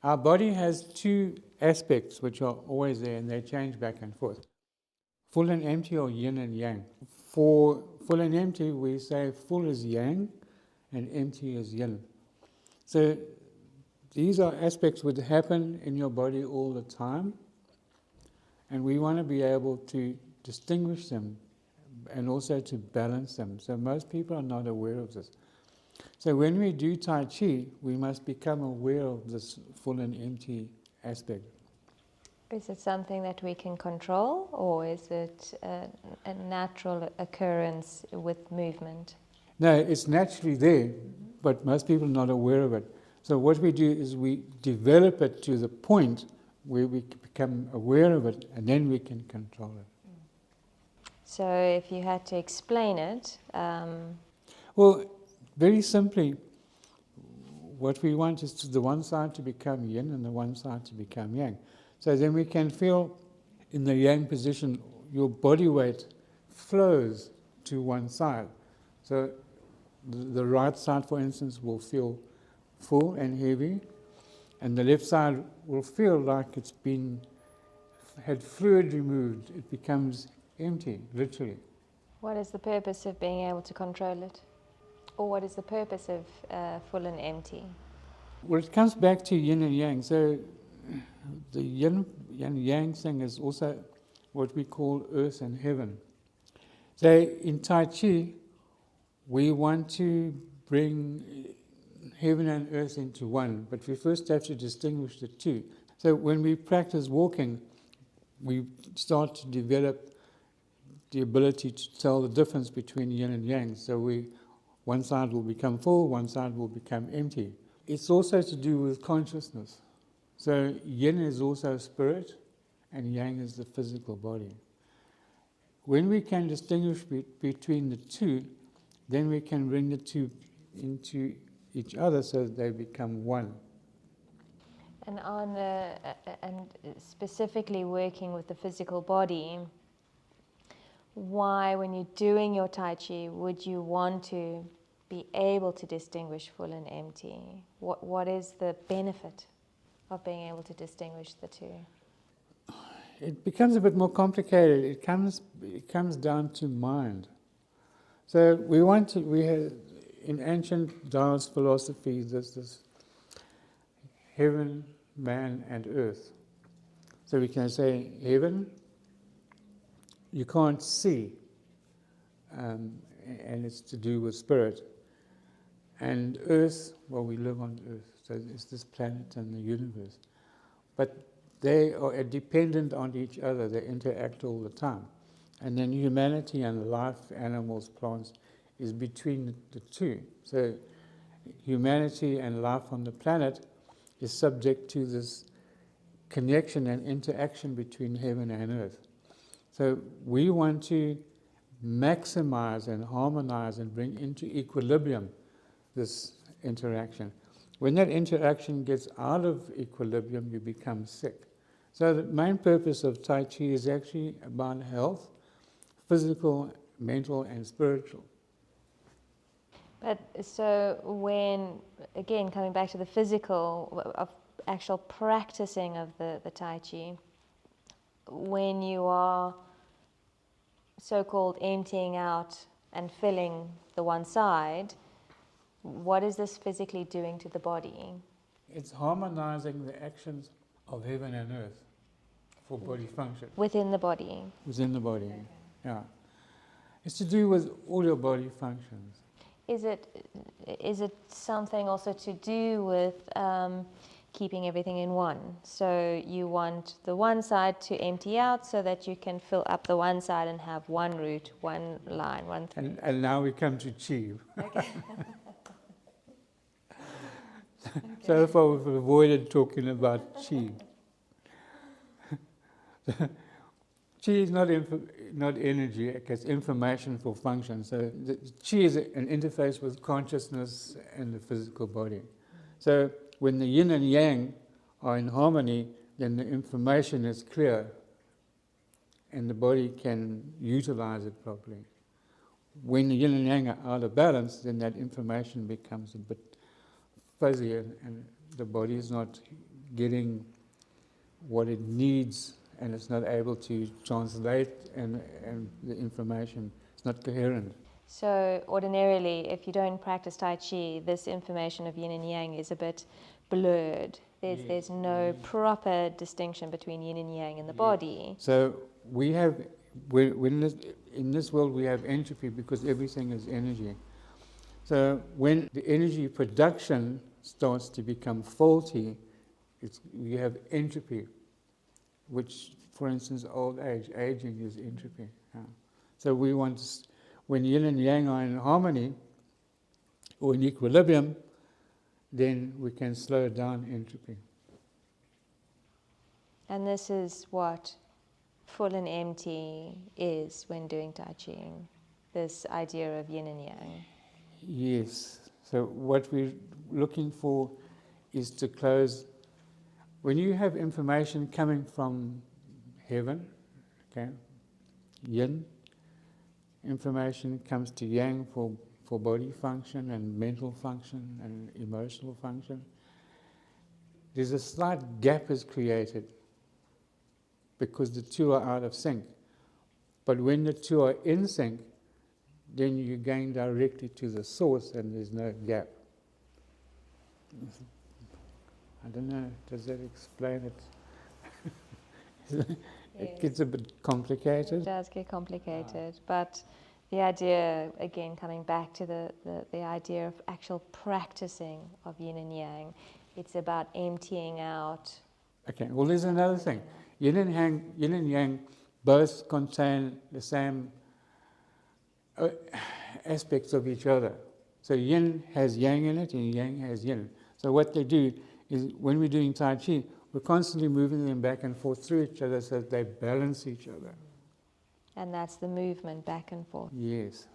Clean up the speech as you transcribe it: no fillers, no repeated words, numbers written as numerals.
Our body has two aspects which are always there, and they change back and forth. Full and empty, or yin and yang. For full and empty, we say full is yang and empty is yin. So these are aspects which happen in your body all the time, and we want to be able to distinguish them and also to balance them. So most people are not aware of this. So when we do Tai Chi, we must become aware of this full and empty aspect. Is it something that we can control, or is it a natural occurrence with movement? No, it's naturally there, but most people are not aware of it. So what we do is we develop it to the point where we become aware of it, and then we can control it. So if you had to explain it... Well, very simply, what we want is the one side to become yin and the one side to become yang. So then we can feel in the yang position, your body weight flows to one side. So the right side, for instance, will feel full and heavy, and the left side will feel like it's had fluid removed. It becomes empty, literally. What is the purpose of being able to control it? Or what is the purpose of full and empty? Well, it comes back to yin and yang. So the yin and yang thing is also what we call earth and heaven. So in Tai Chi, we want to bring heaven and earth into one, but we first have to distinguish the two. So when we practice walking, we start to develop the ability to tell the difference between yin and yang. So one side will become full, one side will become empty. It's also to do with consciousness. So yin is also spirit, and yang is the physical body. When we can distinguish between the two, then we can bring the two into each other so that they become one. And and specifically working with the physical body, why, when you're doing your Tai Chi, would you want to be able to distinguish full and empty? What is the benefit of being able to distinguish the two? It becomes a bit more complicated. It comes down to mind. So we have in ancient Taoist philosophy, there's this heaven, man, and earth. So we can say heaven, you can't see, and it's to do with spirit. And earth, well, we live on earth, so it's this planet and the universe. But they are dependent on each other, they interact all the time. And then humanity and life, animals, plants, is between the two. So humanity and life on the planet is subject to this connection and interaction between heaven and earth. So we want to maximize and harmonize and bring into equilibrium this interaction. When that interaction gets out of equilibrium, you become sick. So the main purpose of Tai Chi is actually about health, physical, mental, and spiritual. But so when, again, coming back to the physical, of actual practicing of the Tai Chi, when you are so-called emptying out and filling the one side, what is this physically doing to the body? It's harmonizing the actions of heaven and earth for body function. Within the body? Within the body, okay. Yeah. It's to do with all your body functions. Is it something also to do with keeping everything in one? So you want the one side to empty out so that you can fill up the one side and have one root, one line, one thread. And now we come to Chi. Okay. So far we've avoided talking about Chi. Chi is not energy, it's information for function. So Chi is an interface with consciousness and the physical body. So when the yin and yang are in harmony, then the information is clear and the body can utilize it properly. When the yin and yang are out of balance, then that information becomes a bit fuzzy and the body is not getting what it needs, and it's not able to translate, and the information is not coherent. So ordinarily, if you don't practice Tai Chi, this information of yin and yang is a bit blurred. There's no proper distinction between yin and yang in the body. So we have, in this world we have entropy because everything is energy. So when the energy production starts to become faulty, we have entropy, which, for instance, old age, aging is entropy. So we want to, when yin and yang are in harmony or in equilibrium, then we can slow down entropy. And this is what full and empty is when doing Tai Chi, this idea of yin and yang. Yes. So what we're looking for is to close. When you have information coming from heaven, okay, yin, information comes to yang for body function and mental function and emotional function. There's a slight gap is created because the two are out of sync. But when the two are in sync, then you're going directly to the source and there's no gap. I don't know, does that explain it? It gets a bit complicated. It does get complicated, but the idea, again, coming back to the idea of actual practicing of yin and yang, it's about emptying out. Okay, well there's another thing. Yin and yang both contain the same aspects of each other. So yin has yang in it and yang has yin. So what they do is when we're doing Tai Chi, we're constantly moving them back and forth through each other so that they balance each other. And that's the movement back and forth. Yes.